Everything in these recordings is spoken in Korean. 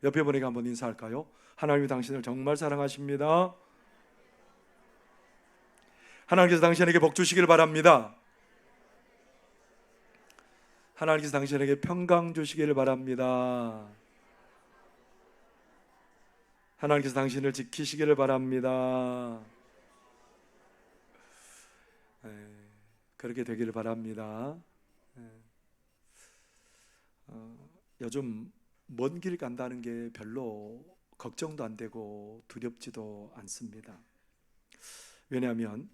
옆에 분에게 한번 인사할까요? 하나님이 당신을 정말 사랑하십니다. 하나님께서 당신에게 복 주시길 바랍니다. 하나님께서 당신에게 평강 주시길 바랍니다. 하나님께서 당신을 지키시기를 바랍니다. 그렇게 되기를 바랍니다. 요즘 먼 길 간다는 게 별로 걱정도 안 되고 두렵지도 않습니다. 왜냐하면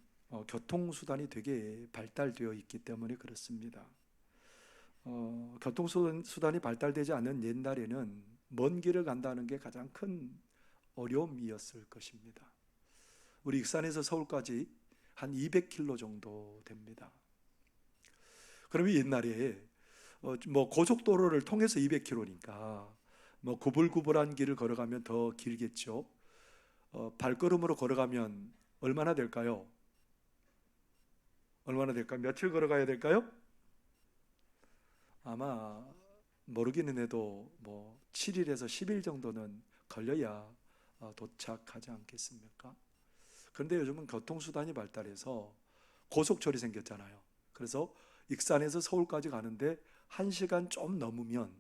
교통수단이 되게 발달되어 있기 때문에 그렇습니다. 교통수단이 발달되지 않은 옛날에는 먼 길을 간다는 게 가장 큰 어려움이었을 것입니다. 우리 익산에서 서울까지 한 200km 정도 됩니다. 그러면 옛날에 고속도로를 통해서 200km니까 구불구불한 길을 걸어가면 더 길겠죠. 발걸음으로 걸어가면 얼마나 될까요? 얼마나 될까요? 며칠 걸어가야 될까요? 아마 모르기는 해도 7일에서 10일 정도는 걸려야 도착하지 않겠습니까? 그런데 요즘은 교통수단이 발달해서 고속철이 생겼잖아요. 그래서 익산에서 서울까지 가는데 1시간 좀 넘으면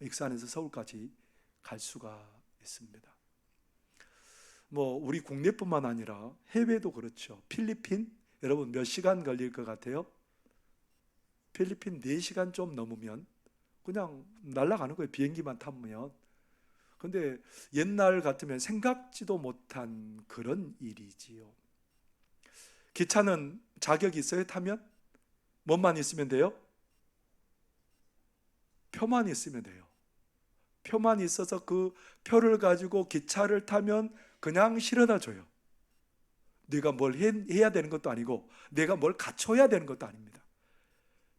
익산에서 서울까지 갈 수가 있습니다. 우리 국내뿐만 아니라 해외도 그렇죠. 필리핀, 여러분 몇 시간 걸릴 것 같아요? 필리핀 4시간 좀 넘으면 그냥 날아가는 거예요. 비행기만 타면. 근데 옛날 같으면 생각지도 못한 그런 일이지요. 기차는 자격이 있어요? 타면? 뭐만 있으면 돼요? 표만 있으면 돼요. 표만 있어서 그 표를 가지고 기차를 타면 그냥 실어다 줘요. 네가 뭘 해야 되는 것도 아니고 내가 뭘 갖춰야 되는 것도 아닙니다.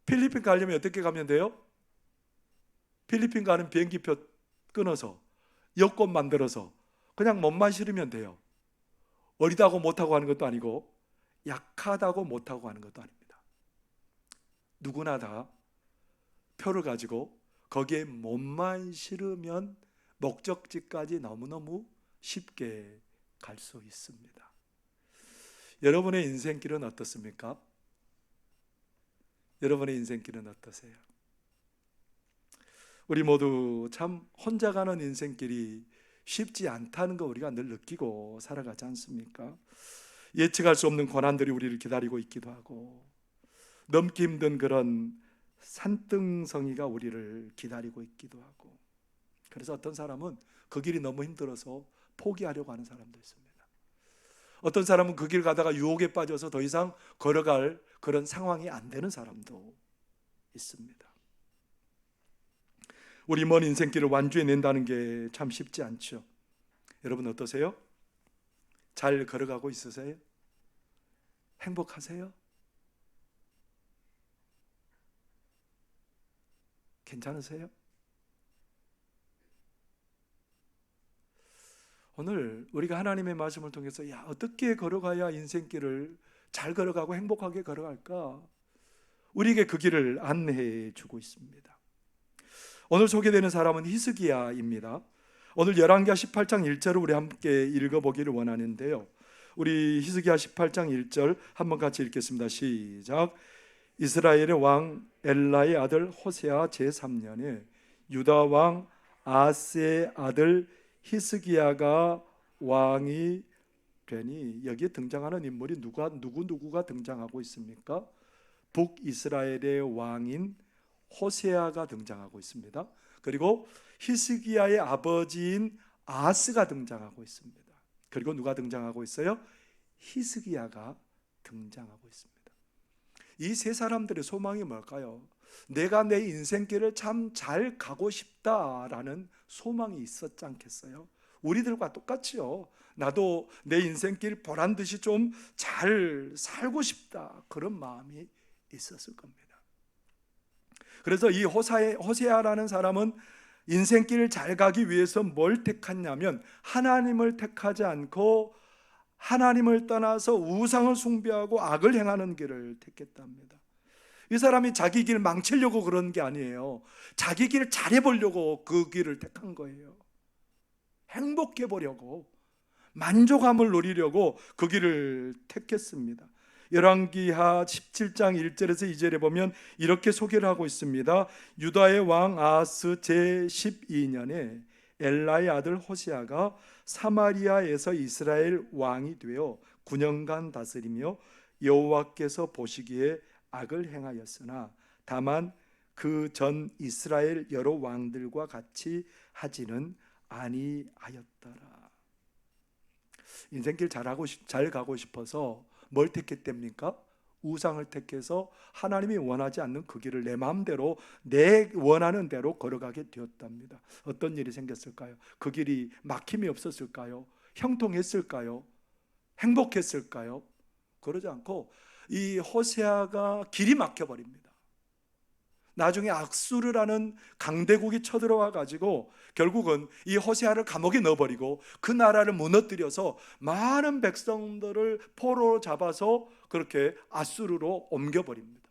필리핀 가려면 어떻게 가면 돼요? 필리핀 가는 비행기표 끊어서 여권 만들어서 그냥 몸만 실으면 돼요. 어리다고 못하고 하는 것도 아니고 약하다고 못하고 하는 것도 아닙니다. 누구나 다 표를 가지고 거기에 몸만 실으면 목적지까지 너무너무 쉽게 갈 수 있습니다. 여러분의 인생길은 어떻습니까? 여러분의 인생길은 어떠세요? 우리 모두 참 혼자 가는 인생길이 쉽지 않다는 거 우리가 늘 느끼고 살아가지 않습니까? 예측할 수 없는 고난들이 우리를 기다리고 있기도 하고 넘기 힘든 그런 산등성이가 우리를 기다리고 있기도 하고, 그래서 어떤 사람은 그 길이 너무 힘들어서 포기하려고 하는 사람도 있습니다. 어떤 사람은 그 길 가다가 유혹에 빠져서 더 이상 걸어갈 그런 상황이 안 되는 사람도 있습니다. 우리 먼 인생길을 완주해낸다는 게 참 쉽지 않죠. 여러분 어떠세요? 잘 걸어가고 있으세요? 행복하세요? 괜찮으세요? 오늘 우리가 하나님의 말씀을 통해서 어떻게 걸어가야 인생길을 잘 걸어가고 행복하게 걸어갈까? 우리에게 그 길을 안내해 주고 있습니다. 오늘 소개되는 사람은 히스기야입니다. 오늘 열왕기하 18장 1절을 우리 함께 읽어보기를 원하는데요. 우리 히스기야 18장 1절 한번 같이 읽겠습니다. 시작. 이스라엘의 왕 엘라의 아들 호세아 제3년에 유다 왕 아스의 아들 히스기야가 왕이 되니, 여기에 등장하는 인물이 누구가 등장하고 있습니까? 북이스라엘의 왕인 호세아가 등장하고 있습니다. 그리고 히스기야의 아버지인 아스가 등장하고 있습니다. 그리고 누가 등장하고 있어요? 히스기야가 등장하고 있습니다. 이 세 사람들의 소망이 뭘까요? 내가 내 인생길을 참 잘 가고 싶다라는 소망이 있었지 않겠어요? 우리들과 똑같지요. 나도 내 인생길 보란 듯이 좀 잘 살고 싶다, 그런 마음이 있었을 겁니다. 그래서 이 호세아라는 사람은 인생길을 잘 가기 위해서 뭘 택했냐면 하나님을 택하지 않고 하나님을 떠나서 우상을 숭배하고 악을 행하는 길을 택했답니다. 이 사람이 자기 길 망치려고 그런 게 아니에요. 자기 길 잘해보려고 그 길을 택한 거예요. 행복해 보려고, 만족함을 누리려고 그 길을 택했습니다. 열왕기하 17장 1절에서 2절에 보면 이렇게 소개를 하고 있습니다. 유다의 왕 아하스 제12년에 엘라의 아들 호시아가 사마리아에서 이스라엘 왕이 되어 9년간 다스리며 여호와께서 보시기에 악을 행하였으나 다만 그 전 이스라엘 여러 왕들과 같이 하지는 아니하였더라. 인생길 잘 가고 싶어서 뭘 택했답니까? 우상을 택해서 하나님이 원하지 않는 그 길을 내 마음대로, 내 원하는 대로 걸어가게 되었답니다. 어떤 일이 생겼을까요? 그 길이 막힘이 없었을까요? 형통했을까요? 행복했을까요? 그러지 않고 이 호세아가 길이 막혀버립니다. 나중에 악수르라는 강대국이 쳐들어와 가지고 결국은 이 호세아를 감옥에 넣어버리고 그 나라를 무너뜨려서 많은 백성들을 포로로 잡아서 그렇게 아수르로 옮겨버립니다.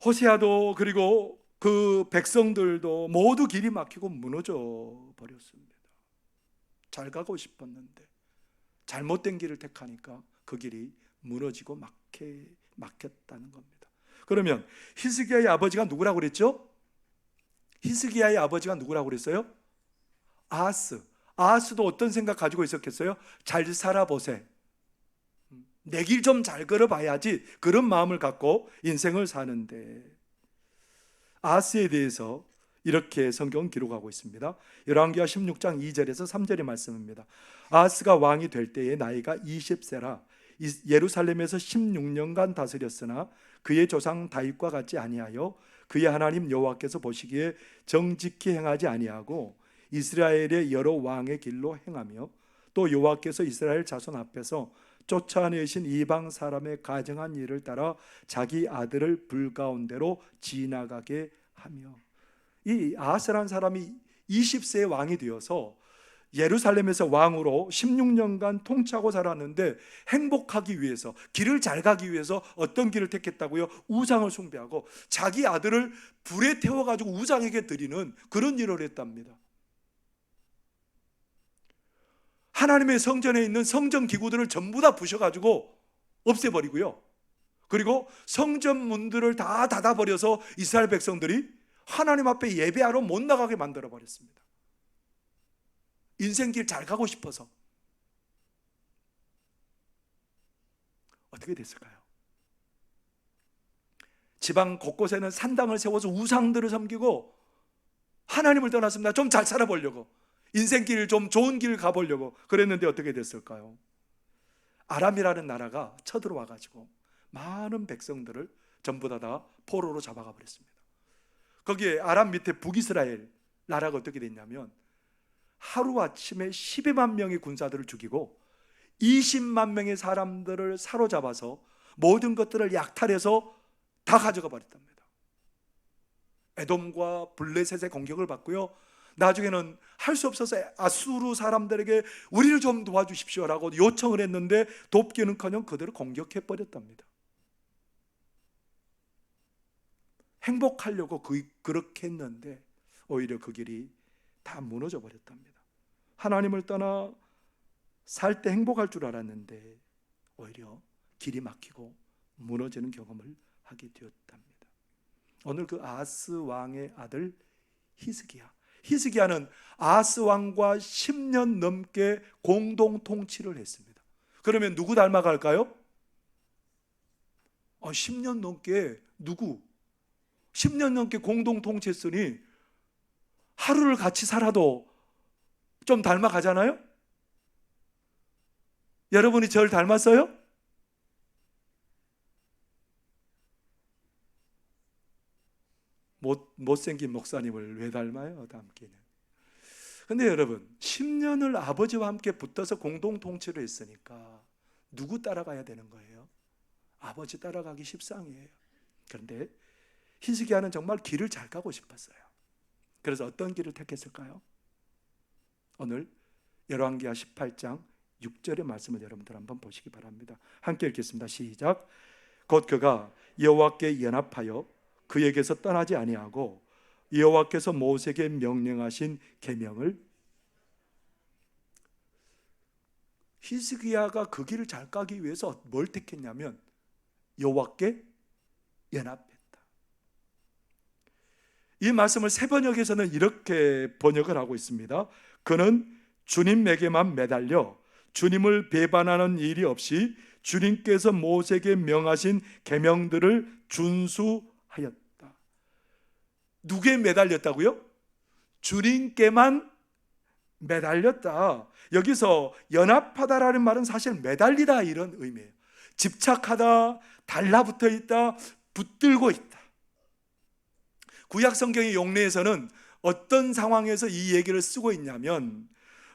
호세아도 그리고 그 백성들도 모두 길이 막히고 무너져 버렸습니다. 잘 가고 싶었는데 잘못된 길을 택하니까 그 길이 무너지고 막혔다는 겁니다. 그러면 히스기야의 아버지가 누구라고 그랬죠? 히스기야의 아버지가 누구라고 그랬어요? 아하스. 아하스도 어떤 생각 가지고 있었겠어요? 잘 살아보세, 내 길 좀 잘 걸어봐야지, 그런 마음을 갖고 인생을 사는데, 아하스에 대해서 이렇게 성경은 기록하고 있습니다. 열왕기하 16장 2절에서 3절의 말씀입니다. 아하스가 왕이 될 때에 나이가 20세라 예루살렘에서 16년간 다스렸으나 그의 조상 다윗과 같지 아니하여 그의 하나님 여호와께서 보시기에 정직히 행하지 아니하고 이스라엘의 여러 왕의 길로 행하며 또 여호와께서 이스라엘 자손 앞에서 쫓아내신 이방 사람의 가정한 일을 따라 자기 아들을 불가운데로 지나가게 하며, 이 아하스라는 사람이 20세의 왕이 되어서 예루살렘에서 왕으로 16년간 통치하고 살았는데 행복하기 위해서, 길을 잘 가기 위해서 어떤 길을 택했다고요? 우상을 숭배하고 자기 아들을 불에 태워가지고 우상에게 드리는 그런 일을 했답니다. 하나님의 성전에 있는 성전 기구들을 전부 다 부셔가지고 없애버리고요, 그리고 성전 문들을 다 닫아버려서 이스라엘 백성들이 하나님 앞에 예배하러 못 나가게 만들어버렸습니다. 인생길 잘 가고 싶어서. 어떻게 됐을까요? 지방 곳곳에는 산당을 세워서 우상들을 섬기고 하나님을 떠났습니다. 좀 잘 살아보려고, 인생길 좀 좋은 길 가보려고 그랬는데 어떻게 됐을까요? 아람이라는 나라가 쳐들어와 가지고 많은 백성들을 전부 다 포로로 잡아가 버렸습니다. 거기에 아람 밑에 북이스라엘 나라가 어떻게 됐냐면 하루아침에 12만 명의 군사들을 죽이고 20만 명의 사람들을 사로잡아서 모든 것들을 약탈해서 다 가져가 버렸답니다. 에돔과 블레셋의 공격을 받고요, 나중에는 할 수 없어서 아수르 사람들에게 우리를 좀 도와주십시오라고 요청을 했는데 돕기는커녕 그들을 공격해 버렸답니다. 행복하려고 그렇게 했는데 오히려 그 길이 다 무너져 버렸답니다. 하나님을 떠나 살 때 행복할 줄 알았는데 오히려 길이 막히고 무너지는 경험을 하게 되었답니다. 오늘 그 아하스 왕의 아들 히스기야는 아하스 왕과 10년 넘게 공동 통치를 했습니다. 그러면 누구 닮아갈까요? 10년 넘게 10년 넘게 공동 통치했으니 하루를 같이 살아도 좀 닮아가잖아요? 여러분이 저를 닮았어요? 못생긴 목사님을 왜 닮아요? 닮기는. 근데 여러분, 10년을 아버지와 함께 붙어서 공동 통치를 했으니까 누구 따라가야 되는 거예요? 아버지 따라가기 십상이에요. 그런데 히스기야는 정말 길을 잘 가고 싶었어요. 그래서 어떤 길을 택했을까요? 오늘 열왕기하 18장 6절의 말씀을 여러분들 한번 보시기 바랍니다. 함께 읽겠습니다. 시작. 곧 그가 여호와께 연합하여 그에게서 떠나지 아니하고 여호와께서 모세에게 명령하신 계명을. 히스기야가 그 길을 잘 가기 위해서 뭘 택했냐면 여호와께 연합했다. 이 말씀을 새 번역에서는 이렇게 번역을 하고 있습니다. 그는 주님에게만 매달려 주님을 배반하는 일이 없이 주님께서 모세에게 명하신 계명들을 준수하였다. 누구에 매달렸다고요? 주님께만 매달렸다. 여기서 연합하다라는 말은 사실 매달리다 이런 의미예요. 집착하다, 달라붙어 있다, 붙들고 있다. 구약 성경의 용례에서는 어떤 상황에서 이 얘기를 쓰고 있냐면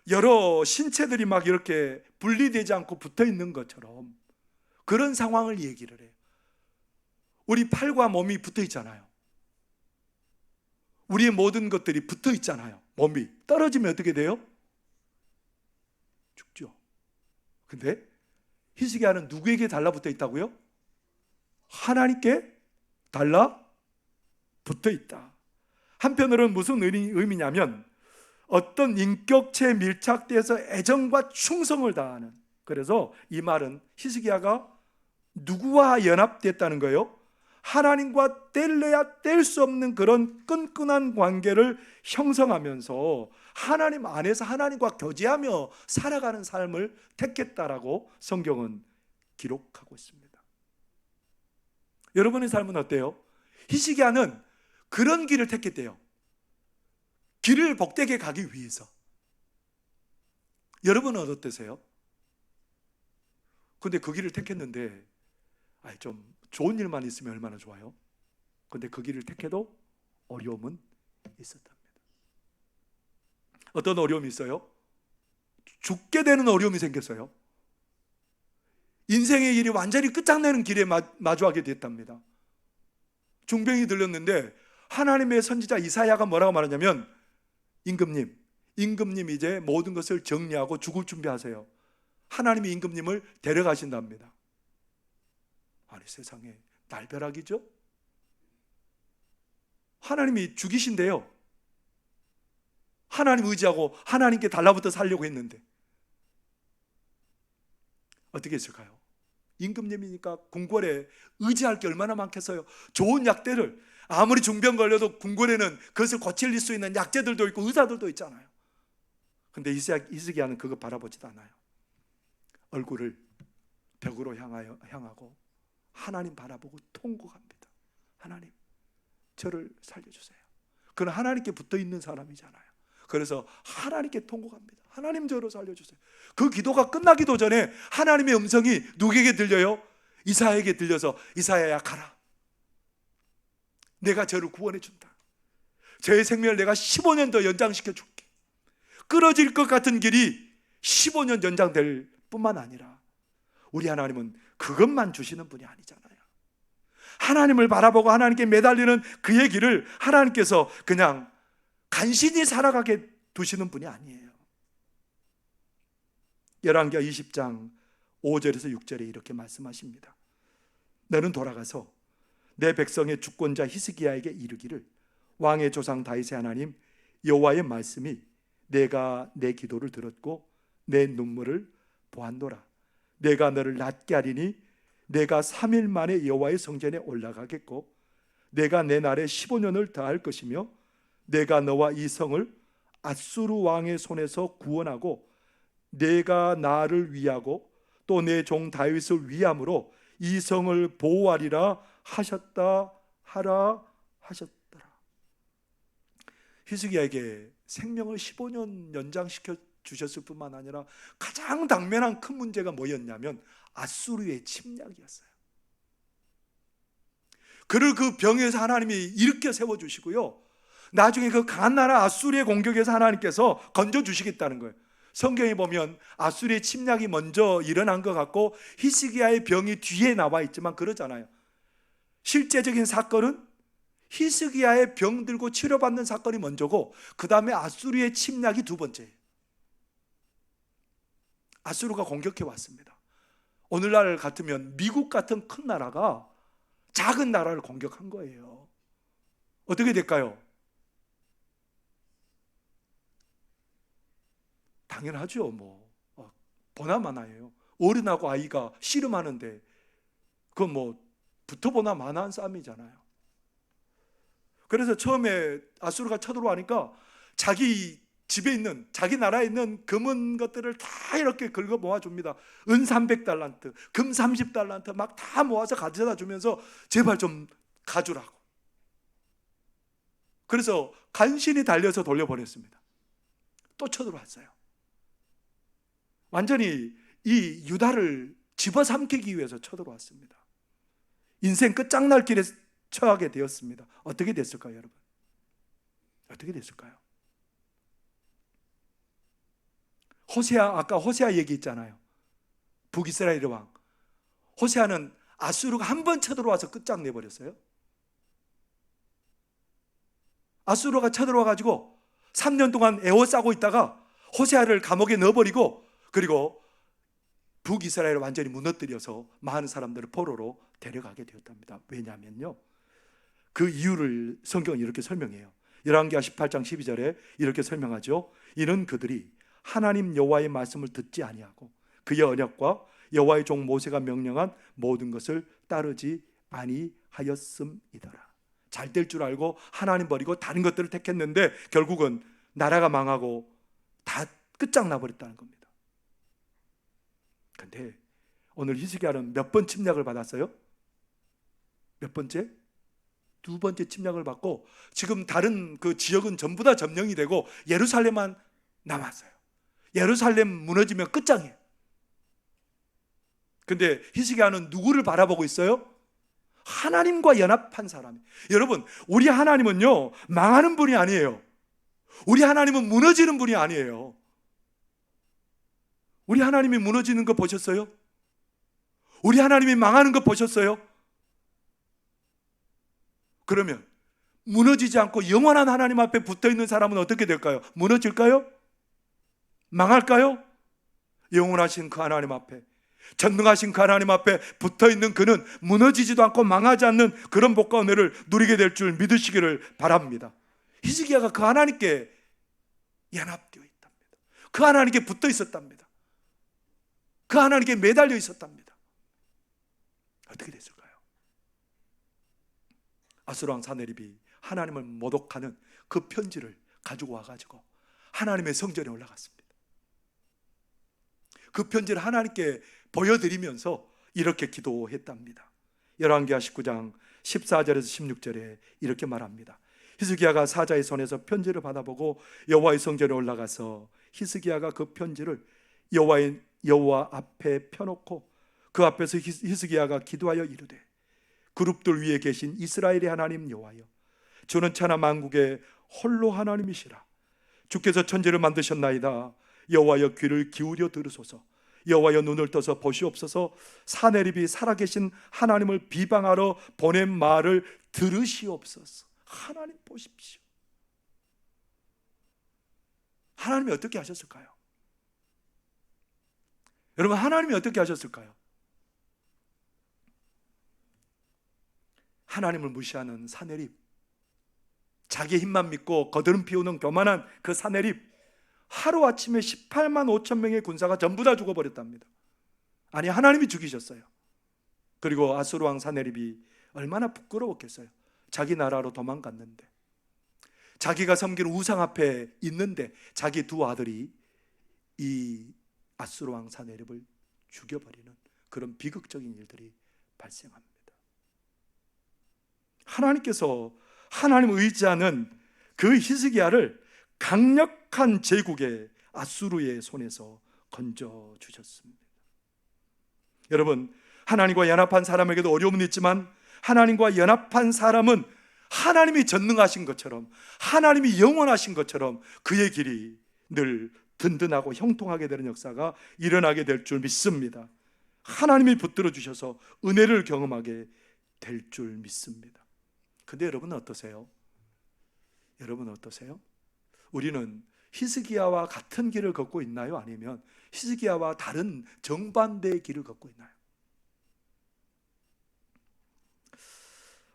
여러 신체들이 막 이렇게 분리되지 않고 붙어 있는 것처럼 그런 상황을 얘기를 해요. 우리 팔과 몸이 붙어 있잖아요. 우리의 모든 것들이 붙어 있잖아요. 몸이 떨어지면 어떻게 돼요? 죽죠. 근데 히스기야는 누구에게 달라붙어 있다고요? 하나님께 달라붙어 있다. 한편으로는 무슨 의미냐면 어떤 인격체에 밀착돼서 애정과 충성을 다하는, 그래서 이 말은 히스기야가 누구와 연합됐다는 거예요? 하나님과 뗄래야 뗄 수 없는 그런 끈끈한 관계를 형성하면서 하나님 안에서 하나님과 교제하며 살아가는 삶을 택했다라고 성경은 기록하고 있습니다. 여러분의 삶은 어때요? 히스기야는 그런 길을 택했대요. 길을 복되게 가기 위해서. 여러분은 어떠세요? 근데 그 길을 택했는데 좀 좋은 일만 있으면 얼마나 좋아요? 근데 그 길을 택해도 어려움은 있었답니다. 어떤 어려움이 있어요? 죽게 되는 어려움이 생겼어요. 인생의 일이 완전히 끝장내는 길에 마주하게 됐답니다. 중병이 들렸는데 하나님의 선지자 이사야가 뭐라고 말하냐면 임금님 이제 모든 것을 정리하고 죽을 준비하세요. 하나님이 임금님을 데려가신답니다. 아니 세상에 날벼락이죠? 하나님이 죽이신대요. 하나님 의지하고 하나님께 달라붙어 살려고 했는데 어떻게 했을까요? 임금님이니까 궁궐에 의지할 게 얼마나 많겠어요. 좋은 약대를, 아무리 중병 걸려도 궁궐에는 그것을 고칠 수 있는 약재들도 있고 의사들도 있잖아요. 근데 히스기야는 그거 바라보지도 않아요. 얼굴을 벽으로 향하고 하나님 바라보고 통곡합니다. 하나님, 저를 살려주세요. 그는 하나님께 붙어 있는 사람이잖아요. 그래서 하나님께 통곡합니다. 하나님, 저를 살려주세요. 그 기도가 끝나기도 전에 하나님의 음성이 누구에게 들려요? 이사야에게 들려서 이사야야 가라. 내가 저를 구원해 준다. 저의 생명을 내가 15년 더 연장시켜 줄게. 끊어질 것 같은 길이 15년 연장될 뿐만 아니라 우리 하나님은 그것만 주시는 분이 아니잖아요. 하나님을 바라보고 하나님께 매달리는 그의 길을 하나님께서 그냥 간신히 살아가게 두시는 분이 아니에요. 열왕기하 20장 5절에서 6절에 이렇게 말씀하십니다. 너는 돌아가서 내 백성의 주권자 히스기야에게 이르기를 왕의 조상 다윗의 하나님 여호와의 말씀이 내가 내 기도를 들었고 내 눈물을 보았노라. 내가 너를 낫게 하리니 내가 3일 만에 여호와의 성전에 올라가겠고 내가 내 날에 15년을 더할 것이며 내가 너와 이 성을 앗수르 왕의 손에서 구원하고 내가 나를 위하고 또 내 종 다윗을 위함으로 이 성을 보호하리라 하셨다 하라 하셨더라. 히스기야에게 생명을 15년 연장시켜 주셨을 뿐만 아니라 가장 당면한 큰 문제가 뭐였냐면 앗수르의 침략이었어요. 그를 그 병에서 하나님이 일으켜 세워주시고요, 나중에 그 강한 나라 앗수르의 공격에서 하나님께서 건져주시겠다는 거예요. 성경에 보면 앗수르의 침략이 먼저 일어난 것 같고 히스기야의 병이 뒤에 나와 있지만 그러잖아요. 실제적인 사건은 히스기야의 병 들고 치료받는 사건이 먼저고 그 다음에 앗수르의 침략이 두 번째예요. 앗수르가 공격해 왔습니다. 오늘날 같으면 미국 같은 큰 나라가 작은 나라를 공격한 거예요. 어떻게 될까요? 당연하죠. 보나 마나예요. 어른하고 아이가 씨름하는데 그건 붙어보나 마나한 싸움이잖아요. 그래서 처음에 아수르가 쳐들어오니까 자기 집에 있는, 자기 나라에 있는 금은 것들을 다 이렇게 긁어 모아줍니다. 은 300달란트, 금 30달란트 막 다 모아서 가져다 주면서 제발 좀 가주라고. 그래서 간신히 달려서 돌려보냈습니다. 또 쳐들어왔어요. 완전히 이 유다를 집어삼키기 위해서 쳐들어왔습니다. 인생 끝장날 길에 처하게 되었습니다. 어떻게 됐을까요, 여러분? 어떻게 됐을까요? 아까 호세아 얘기 있잖아요. 북이스라엘 왕. 호세아는 아수르가 한 번 쳐들어와서 끝장내버렸어요. 아수르가 쳐들어와가지고 3년 동안 에워싸고 있다가 호세아를 감옥에 넣어버리고, 그리고 북이스라엘을 완전히 무너뜨려서 많은 사람들을 포로로 데려가게 되었답니다. 왜냐하면요, 그 이유를 성경은 이렇게 설명해요. 열왕기하 18장 12절에 이렇게 설명하죠. 이는 그들이 하나님 여호와의 말씀을 듣지 아니하고 그의 언약과 여호와의 종 모세가 명령한 모든 것을 따르지 아니하였음이더라. 잘 될 줄 알고 하나님 버리고 다른 것들을 택했는데 결국은 나라가 망하고 다 끝장나 버렸다는 겁니다. 그런데 오늘 히스기야는 몇 번 침략을 받았어요? 몇 번째? 2번째 침략을 받고 지금 다른 그 지역은 전부 다 점령이 되고 예루살렘만 남았어요. 예루살렘 무너지면 끝장이에요. 근데 히스기야는 누구를 바라보고 있어요? 하나님과 연합한 사람이. 여러분, 우리 하나님은요, 망하는 분이 아니에요. 우리 하나님은 무너지는 분이 아니에요. 우리 하나님이 무너지는 거 보셨어요? 우리 하나님이 망하는 거 보셨어요? 그러면 무너지지 않고 영원한 하나님 앞에 붙어있는 사람은 어떻게 될까요? 무너질까요? 망할까요? 영원하신 그 하나님 앞에, 전능하신 그 하나님 앞에 붙어있는 그는 무너지지도 않고 망하지 않는 그런 복과 은혜를 누리게 될 줄 믿으시기를 바랍니다. 히스기야가 그 하나님께 연합되어 있답니다. 그 하나님께 붙어 있었답니다. 그 하나님께 매달려 있었답니다. 어떻게 됐을까요? 아수르 왕 사네립이 하나님을 모독하는 그 편지를 가지고 와가지고 하나님의 성전에 올라갔습니다. 그 편지를 하나님께 보여드리면서 이렇게 기도했답니다. 열왕기하 19장 14절에서 16절에 이렇게 말합니다. 히스기야가 사자의 손에서 편지를 받아보고 여호와의 성전에 올라가서 히스기야가 그 편지를 여호와 앞에 펴놓고 그 앞에서 히스기야가 기도하여 이르되, 그룹들 위에 계신 이스라엘의 하나님 여호와여, 주는 천하 만국의 홀로 하나님이시라. 주께서 천지를 만드셨나이다. 여호와여, 귀를 기울여 들으소서. 여호와여, 눈을 떠서 보시옵소서. 사네립이 살아계신 하나님을 비방하러 보낸 말을 들으시옵소서. 하나님 보십시오. 하나님이 어떻게 하셨을까요? 여러분, 하나님이 어떻게 하셨을까요? 하나님을 무시하는 사네립, 자기 힘만 믿고 거드름 피우는 교만한 그 사네립, 하루아침에 18만 5천 명의 군사가 전부 다 죽어버렸답니다. 아니, 하나님이 죽이셨어요. 그리고 아수르 왕 사네립이 얼마나 부끄러웠겠어요. 자기 나라로 도망갔는데, 자기가 섬기는 우상 앞에 있는데 자기 두 아들이 이 아수르 왕 사네립을 죽여버리는 그런 비극적인 일들이 발생합니다. 하나님께서 하나님을 의지하는 그 히스기야를 강력한 제국의 아수르의 손에서 건져주셨습니다. 여러분, 하나님과 연합한 사람에게도 어려움은 있지만 하나님과 연합한 사람은 하나님이 전능하신 것처럼, 하나님이 영원하신 것처럼 그의 길이 늘 든든하고 형통하게 되는 역사가 일어나게 될 줄 믿습니다. 하나님이 붙들어 주셔서 은혜를 경험하게 될 줄 믿습니다. 근데 여러분은 어떠세요? 여러분은 어떠세요? 우리는 히스기야와 같은 길을 걷고 있나요? 아니면 히스기야와 다른 정반대의 길을 걷고 있나요?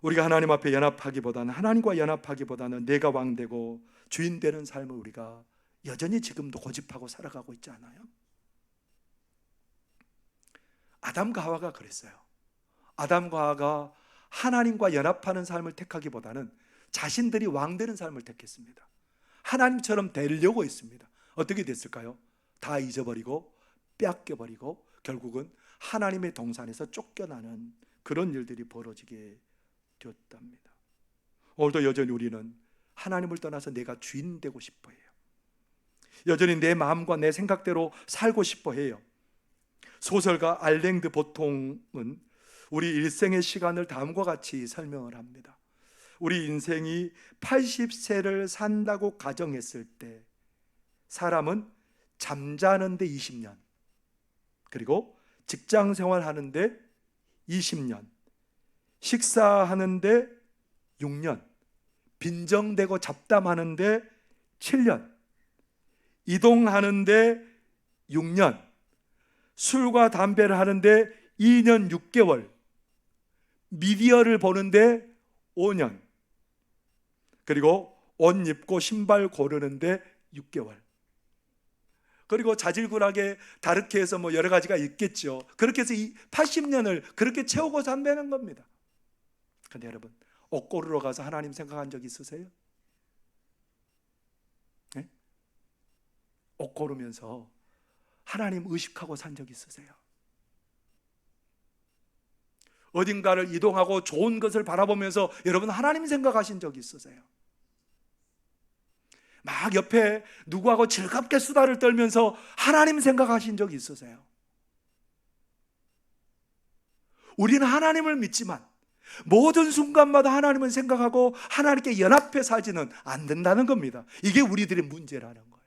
우리가 하나님 앞에 연합하기보다는, 하나님과 연합하기보다는 내가 왕되고 주인 되는 삶을 우리가 여전히 지금도 고집하고 살아가고 있지 않아요? 아담과 하와가 그랬어요. 아담과 하와가 하나님과 연합하는 삶을 택하기보다는 자신들이 왕되는 삶을 택했습니다. 하나님처럼 되려고 했습니다. 어떻게 됐을까요? 다 잊어버리고 빼앗겨버리고 결국은 하나님의 동산에서 쫓겨나는 그런 일들이 벌어지게 되었답니다. 오늘도 여전히 우리는 하나님을 떠나서 내가 주인 되고 싶어 해요. 여전히 내 마음과 내 생각대로 살고 싶어 해요. 소설가 알랭 드 보통은 우리 일생의 시간을 다음과 같이 설명을 합니다. 우리 인생이 80세를 산다고 가정했을 때 사람은 잠자는데 20년, 그리고 직장 생활하는데 20년, 식사하는데 6년, 빈정대고 잡담하는데 7년, 이동하는데 6년, 술과 담배를 하는데 2년 6개월, 미디어를 보는데 5년, 그리고 옷 입고 신발 고르는데 6개월. 그리고 자질구락에 다르게 해서 뭐 여러 가지가 있겠죠. 그렇게 해서 이 80년을 그렇게 채우고 산다는 겁니다. 근데 여러분, 옷 고르러 가서 하나님 생각한 적 있으세요? 네? 옷 고르면서 하나님 의식하고 산 적 있으세요? 어딘가를 이동하고 좋은 것을 바라보면서 여러분 하나님 생각하신 적 있으세요? 막 옆에 누구하고 즐겁게 수다를 떨면서 하나님 생각하신 적 있으세요? 우리는 하나님을 믿지만 모든 순간마다 하나님을 생각하고 하나님께 연합해 살지는 안 된다는 겁니다. 이게 우리들의 문제라는 거예요.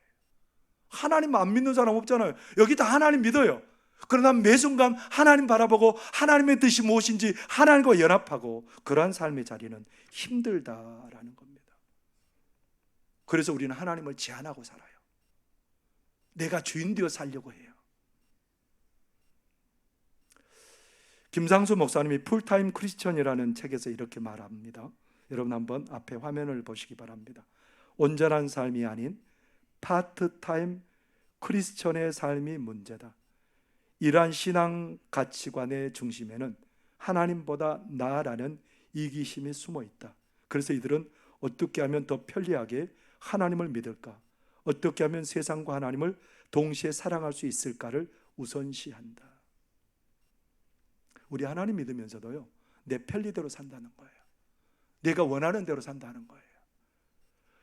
하나님 안 믿는 사람 없잖아요. 여기 다 하나님 믿어요. 그러나 매 순간 하나님 바라보고 하나님의 뜻이 무엇인지 하나님과 연합하고 그러한 삶의 자리는 힘들다라는 겁니다. 그래서 우리는 하나님을 제한하고 살아요. 내가 주인 되어 살려고 해요. 김상수 목사님이 풀타임 크리스천이라는 책에서 이렇게 말합니다. 여러분 한번 앞에 화면을 보시기 바랍니다. 온전한 삶이 아닌 파트타임 크리스천의 삶이 문제다. 이러한 신앙 가치관의 중심에는 하나님보다 나라는 이기심이 숨어 있다. 그래서 이들은 어떻게 하면 더 편리하게 하나님을 믿을까? 어떻게 하면 세상과 하나님을 동시에 사랑할 수 있을까를 우선시한다. 우리 하나님 믿으면서도요, 내 편리대로 산다는 거예요. 내가 원하는 대로 산다는 거예요.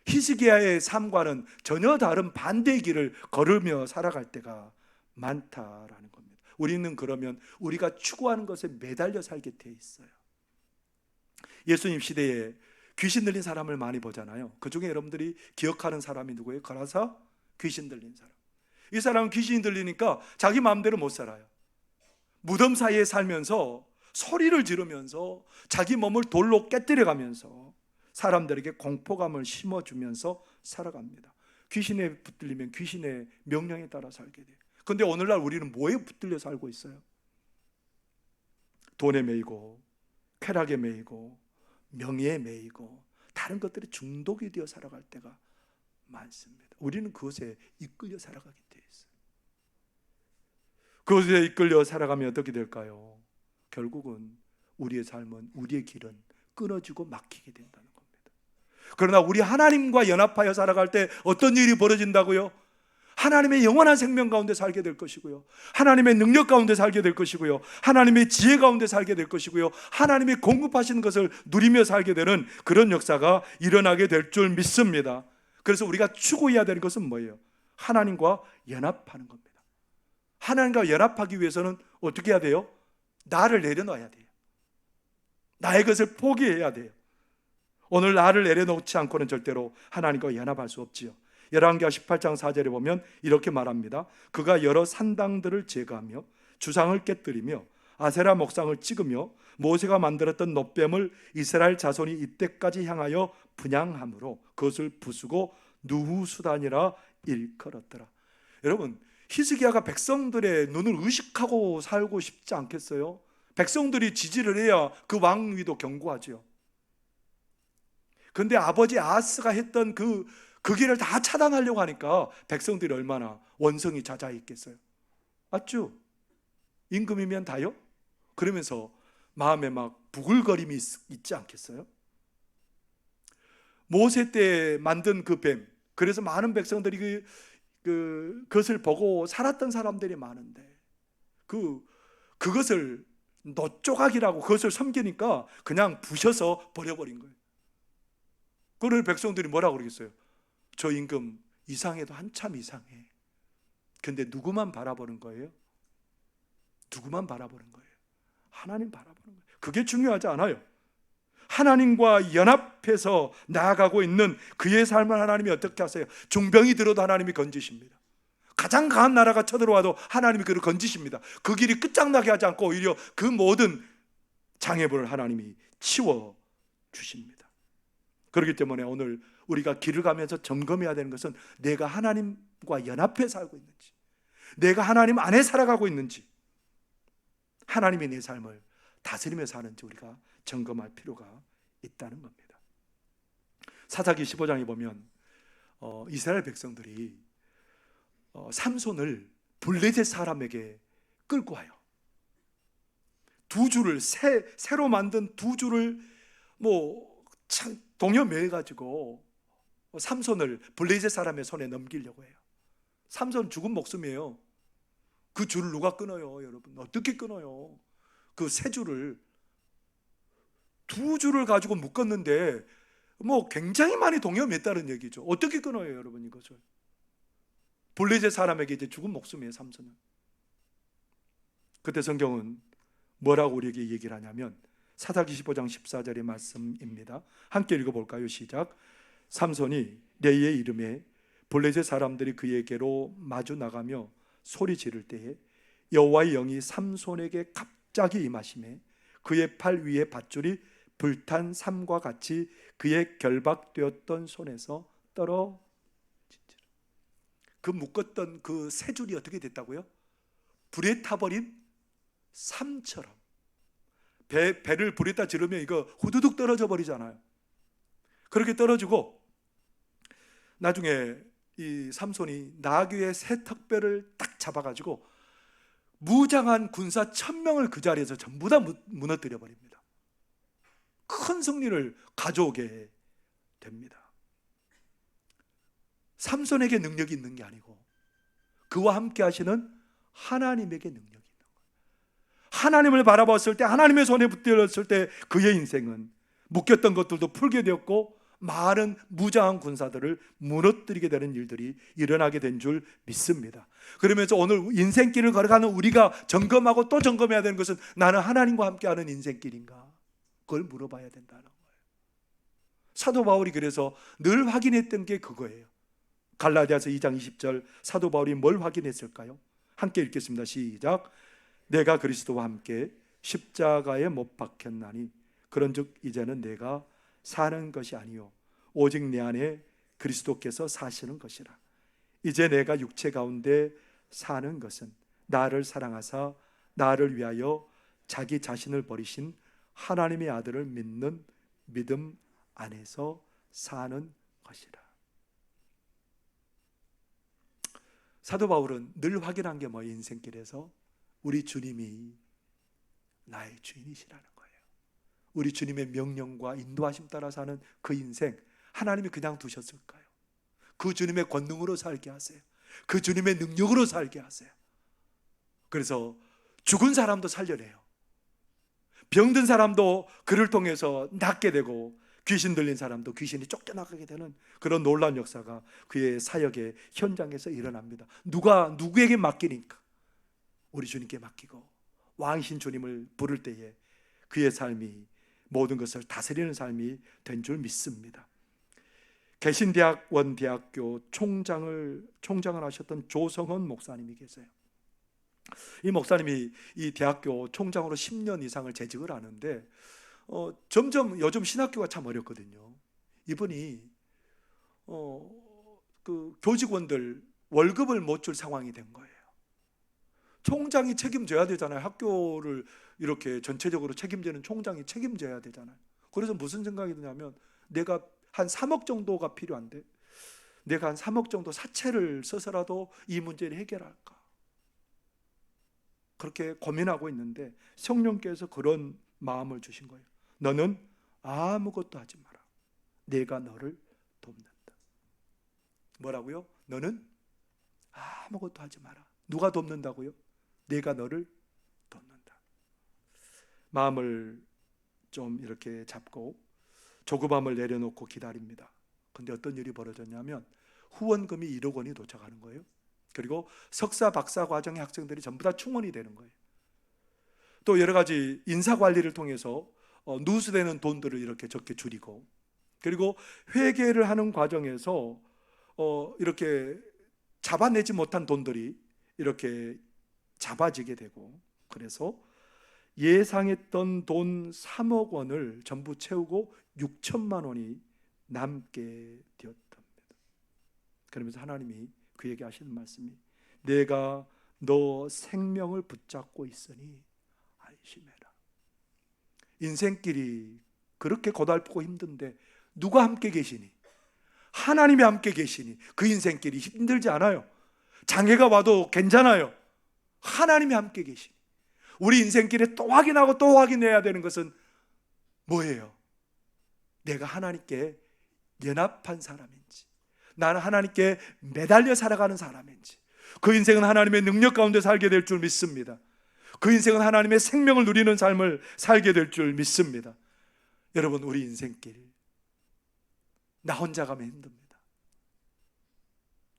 히스기야의 삶과는 전혀 다른 반대의 길을 걸으며 살아갈 때가 많다라는 겁니다. 우리는 그러면 우리가 추구하는 것에 매달려 살게 돼 있어요. 예수님 시대에 귀신 들린 사람을 많이 보잖아요. 그 중에 여러분들이 기억하는 사람이 누구예요? 가라사 귀신 들린 사람. 이 사람은 귀신이 들리니까 자기 마음대로 못 살아요. 무덤 사이에 살면서 소리를 지르면서 자기 몸을 돌로 깨뜨려가면서 사람들에게 공포감을 심어주면서 살아갑니다. 귀신에 붙들리면 귀신의 명령에 따라 살게 돼요. 그런데 오늘날 우리는 뭐에 붙들려 살고 있어요? 돈에 매이고 쾌락에 매이고 명예에 매이고 다른 것들이 중독이 되어 살아갈 때가 많습니다. 우리는 그것에 이끌려 살아가게 되어 있어요. 그것에 이끌려 살아가면 어떻게 될까요? 결국은 우리의 삶은, 우리의 길은 끊어지고 막히게 된다는 겁니다. 그러나 우리 하나님과 연합하여 살아갈 때 어떤 일이 벌어진다고요? 하나님의 영원한 생명 가운데 살게 될 것이고요, 하나님의 능력 가운데 살게 될 것이고요, 하나님의 지혜 가운데 살게 될 것이고요, 하나님이 공급하시는 것을 누리며 살게 되는 그런 역사가 일어나게 될 줄 믿습니다. 그래서 우리가 추구해야 되는 것은 뭐예요? 하나님과 연합하는 겁니다. 하나님과 연합하기 위해서는 어떻게 해야 돼요? 나를 내려놔야 돼요. 나의 것을 포기해야 돼요. 오늘 나를 내려놓지 않고는 절대로 하나님과 연합할 수 없지요. 열왕기하 18장 4절에 보면 이렇게 말합니다. 그가 여러 산당들을 제거하며 주상을 깨뜨리며 아세라 목상을 찍으며 모세가 만들었던 놋뱀을 이스라엘 자손이 이때까지 향하여 분향함으로 그것을 부수고 누후수단이라 일컬었더라. 여러분, 히스기야가 백성들의 눈을 의식하고 살고 싶지 않겠어요? 백성들이 지지를 해야 그 왕위도 견고하죠. 그런데 아버지 아하스가 했던 그 그 길을 다 차단하려고 하니까 백성들이 얼마나 원성이 자자해 있겠어요. 맞죠? 임금이면 다요? 그러면서 마음에 막 부글거림이 있지 않겠어요? 모세 때 만든 그 뱀, 그래서 많은 백성들이 그것을 보고 살았던 사람들이 많은데 그것을 노조각이라고 그것을 섬기니까 그냥 부셔서 버려버린 거예요. 그러니 백성들이 뭐라고 그러겠어요? 저 임금 이상해도 한참 이상해. 근데 누구만 바라보는 거예요? 누구만 바라보는 거예요? 하나님 바라보는 거예요. 그게 중요하지 않아요. 하나님과 연합해서 나아가고 있는 그의 삶을 하나님이 어떻게 하세요? 중병이 들어도 하나님이 건지십니다. 가장 강한 나라가 쳐들어와도 하나님이 그를 건지십니다. 그 길이 끝장나게 하지 않고 오히려 그 모든 장애물을 하나님이 치워주십니다. 그렇기 때문에 오늘 우리가 길을 가면서 점검해야 되는 것은 내가 하나님과 연합해 살고 있는지, 내가 하나님 안에 살아가고 있는지, 하나님이 내 삶을 다스리며 사는지 우리가 점검할 필요가 있다는 겁니다. 사사기 15장에 보면 이스라엘 백성들이 삼손을 블레셋 사람에게 끌고 와요. 두 줄을 새로 만든 두 줄을 동여매해 가지고 삼손을 블레셋 사람의 손에 넘기려고 해요. 삼손 죽은 목숨이에요. 그 줄을 누가 끊어요, 여러분? 어떻게 끊어요? 그 세 줄을 두 줄을 가지고 묶었는데 굉장히 많이 동여맸다는 얘기죠. 어떻게 끊어요, 여러분? 이것을 블레셋 사람에게 이제 죽은 목숨이에요, 삼손은. 그때 성경은 뭐라고 우리에게 얘기를 하냐면 사사기 15장 14절의 말씀입니다. 함께 읽어볼까요? 시작. 삼손이 레이의 이름에 블레셋 사람들이 그에게로 마주 나가며 소리 지를 때에 여호와의 영이 삼손에게 갑자기 임하시매 그의 팔 위에 밧줄이 불탄 삼과 같이 그의 결박되었던 손에서 떨어지니라. 그 묶었던 그 세 줄이 어떻게 됐다고요? 불에 타버린 삼처럼. 배를 불에다 지르면 이거 후두둑 떨어져 버리잖아요. 그렇게 떨어지고 나중에 이 삼손이 나귀의 세 턱뼈를 딱 잡아가지고 무장한 군사 1000명을 그 자리에서 전부 다 무너뜨려 버립니다. 큰 승리를 가져오게 됩니다. 삼손에게 능력이 있는 게 아니고 그와 함께 하시는 하나님에게 능력이 있는 거예요. 하나님을 바라봤을 때, 하나님의 손에 붙들었을 때 그의 인생은 묶였던 것들도 풀게 되었고 많은 무장한 군사들을 무너뜨리게 되는 일들이 일어나게 된 줄 믿습니다. 그러면서 오늘 인생길을 걸어가는 우리가 점검하고 또 점검해야 되는 것은 나는 하나님과 함께하는 인생길인가? 그걸 물어봐야 된다는 거예요. 사도 바울이 그래서 늘 확인했던 게 그거예요. 갈라디아서 2장 20절 사도 바울이 뭘 확인했을까요? 함께 읽겠습니다. 시작. 내가 그리스도와 함께 십자가에 못 박혔나니 그런즉 이제는 내가 사는 것이 아니요 오직 내 안에 그리스도께서 사시는 것이라. 이제 내가 육체 가운데 사는 것은 나를 사랑하사 나를 위하여 자기 자신을 버리신 하나님의 아들을 믿는 믿음 안에서 사는 것이라. 사도 바울은 늘 확인한 게 뭐예요? 인생길에서 우리 주님이 나의 주인이시라는 거예요. 우리 주님의 명령과 인도하심 따라 사는 그 인생, 하나님이 그냥 두셨을까요? 그 주님의 권능으로 살게 하세요. 그 주님의 능력으로 살게 하세요. 그래서 죽은 사람도 살려내요. 병든 사람도 그를 통해서 낫게 되고 귀신 들린 사람도 귀신이 쫓겨나가게 되는 그런 놀라운 역사가 그의 사역의 현장에서 일어납니다. 누구에게 맡기니까? 우리 주님께 맡기고 왕이신 주님을 부를 때에 그의 삶이 모든 것을 다스리는 삶이 된 줄 믿습니다. 개신대학 원대학교 총장을 하셨던 조성헌 목사님이 계세요. 이 목사님이 이 대학교 총장으로 10년 이상을 재직을 하는데 점점 요즘 신학교가 참 어렵거든요. 이분이 그 교직원들 월급을 못 줄 상황이 된 거예요. 총장이 책임져야 되잖아요. 학교를 이렇게 전체적으로 책임지는 총장이 책임져야 되잖아요. 그래서 무슨 생각이 드냐면 내가 한 3억 정도가 필요한데 내가 한 3억 정도 사채를 써서라도 이 문제를 해결할까? 그렇게 고민하고 있는데 성령께서 그런 마음을 주신 거예요. 너는 아무것도 하지 마라. 내가 너를 돕는다. 뭐라고요? 너는 아무것도 하지 마라. 누가 돕는다고요? 내가 너를 돕는다. 마음을 좀 이렇게 잡고 조급함을 내려놓고 기다립니다. 근데 어떤 일이 벌어졌냐면 후원금이 1억 원이 도착하는 거예요. 그리고 석사 박사 과정의 학생들이 전부 다 충원이 되는 거예요. 또 여러 가지 인사 관리를 통해서 누수되는 돈들을 이렇게 적게 줄이고, 그리고 회계를 하는 과정에서 이렇게 잡아내지 못한 돈들이 이렇게 잡아지게 되고, 그래서 예상했던 돈 3억 원을 전부 채우고 6천만 원이 남게 되었답니다. 그러면서 하나님이 그에게 하시는 말씀이 내가 너 생명을 붙잡고 있으니 안심해라. 인생길이 그렇게 고달프고 힘든데 누가 함께 계시니? 하나님이 함께 계시니 그 인생길이 힘들지 않아요. 장애가 와도 괜찮아요. 하나님이 함께 계시니. 우리 인생길에 또 확인하고 또 확인해야 되는 것은 뭐예요? 내가 하나님께 연합한 사람인지, 나는 하나님께 매달려 살아가는 사람인지, 그 인생은 하나님의 능력 가운데 살게 될 줄 믿습니다. 그 인생은 하나님의 생명을 누리는 삶을 살게 될 줄 믿습니다. 여러분, 우리 인생길 나 혼자 가면 힘듭니다.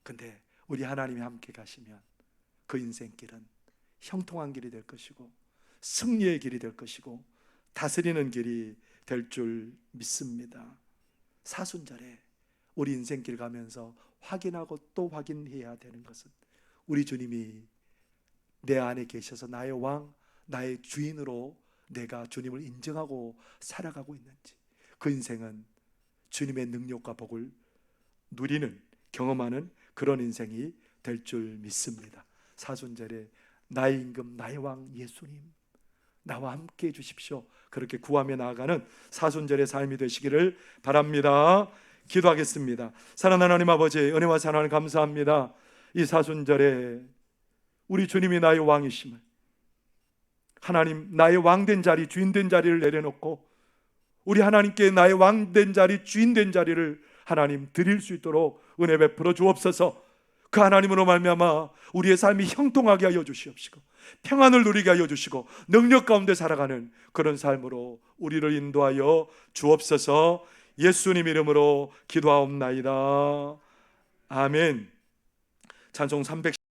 근데 우리 하나님이 함께 가시면 그 인생길은 형통한 길이 될 것이고 승리의 길이 될 것이고 다스리는 길이 될 줄 믿습니다. 사순절에 우리 인생길 가면서 확인하고 또 확인해야 되는 것은 우리 주님이 내 안에 계셔서 나의 왕, 나의 주인으로 내가 주님을 인정하고 살아가고 있는지, 그 인생은 주님의 능력과 복을 누리는, 경험하는 그런 인생이 될 줄 믿습니다. 사순절에 나의 임금, 나의 왕 예수님, 나와 함께 해주십시오. 그렇게 구하며 나아가는 사순절의 삶이 되시기를 바랍니다. 기도하겠습니다. 사랑하는 하나님 아버지, 은혜와 사랑을 감사합니다. 이 사순절에 우리 주님이 나의 왕이심을, 하나님 나의 왕된 자리, 주인된 자리를 내려놓고 우리 하나님께 나의 왕된 자리, 주인된 자리를 하나님 드릴 수 있도록 은혜 베풀어 주옵소서. 그 하나님으로 말미암아 우리의 삶이 형통하게 하여 주시옵시고 평안을 누리게 하여 주시고 능력 가운데 살아가는 그런 삶으로 우리를 인도하여 주옵소서. 예수님 이름으로 기도하옵나이다. 아멘. 찬송 300